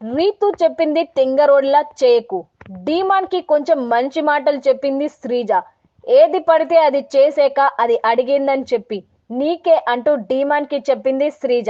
రీతు చెప్పింది తింగరోడ్లా చేయకు. డీమాన్ కి కొంచెం మంచి మాటలు చెప్పింది శ్రీజ. ఏది పడితే అది చేసాక అది అడిగిందని చెప్పి నీకే అంటూ డీమాన్ కి చెప్పింది శ్రీజ.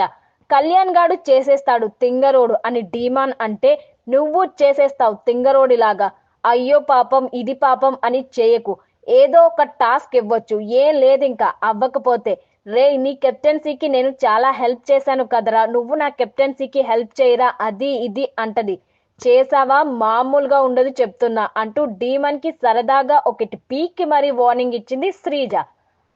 కళ్యాణ్ గాడు చేసేస్తాడు తింగరోడు అని డీమాన్ అంటే నువ్వు చేసేస్తావు తింగరోడిలాగా. అయ్యో పాపం ఇది పాపం అని చేయకు. ఏదో ఒక టాస్క్ ఇవ్వచ్చు, ఏం లేదింకా అవ్వకపోతే. రే నీ కెప్టెన్సీకి నేను చాలా హెల్ప్ చేశాను కదరా, నువ్వు నా కెప్టెన్సీకి హెల్ప్ చేయరా, అది ఇది అంటది. చేసావా మామూలుగా ఉండదు చెప్తున్నా అంటూ డీమన్ కి సరదాగా ఒకటి పీకి మరీ వార్నింగ్ ఇచ్చింది శ్రీజ.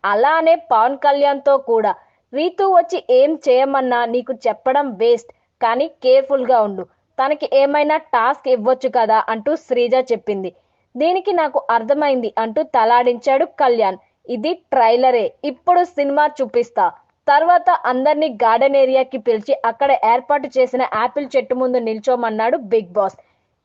అలానే పవన్ కళ్యాణ్ తో కూడా రీతు వచ్చి ఏం చేయమన్నా నీకు చెప్పడం వేస్ట్, కానీ కేర్ఫుల్ గా ఉండు, తనకి ఏమైనా టాస్క్ ఇవ్వచ్చు కదా అంటూ శ్రీజ చెప్పింది. దీనికి నాకు అర్థమైంది అంటూ తలాడించాడు కళ్యాణ్. ఇది ట్రైలరే, ఇప్పుడు సినిమా చూపిస్తా. తర్వాత అందరినీ గార్డెన్ ఏరియాకి పిలిచి అక్కడ ఏర్పాటు చేసిన యాపిల్ చెట్టు ముందు నిల్చోమన్నాడు బిగ్ బాస్.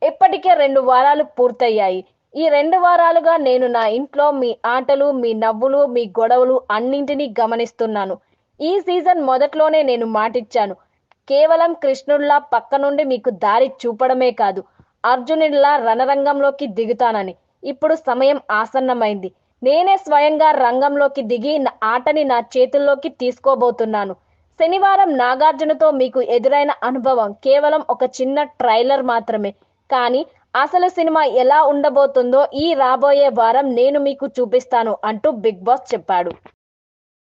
ఇప్పటికే 2 వారాలు పూర్తయ్యాయి. ఈ 2 వారాలుగా నేను నా ఇంట్లో మీ ఆటలు, మీ నవ్వులు, మీ గొడవలు అన్నింటినీ గమనిస్తున్నాను. ఈ సీజన్ మొదట్లోనే నేను మాటిచ్చాను, కేవలం కృష్ణుడిలా పక్క నుండి మీకు దారి చూపడమే కాదు, అర్జునుడిలా రణరంగంలోకి దిగుతానని. ఇప్పుడు సమయం ఆసన్నమైంది. నేనే స్వయంగా రంగంలోకి దిగి ఆటని నా చేతుల్లోకి తీసుకోబోతున్నాను. శనివారం నాగార్జునతో మీకు ఎదురైన అనుభవం కేవలం ఒక చిన్న ట్రైలర్ మాత్రమే, కానీ అసలు సినిమా ఎలా ఉండబోతుందో ఈ రాబోయే వారం నేను మీకు చూపిస్తాను అంటూ బిగ్ బాస్ చెప్పాడు.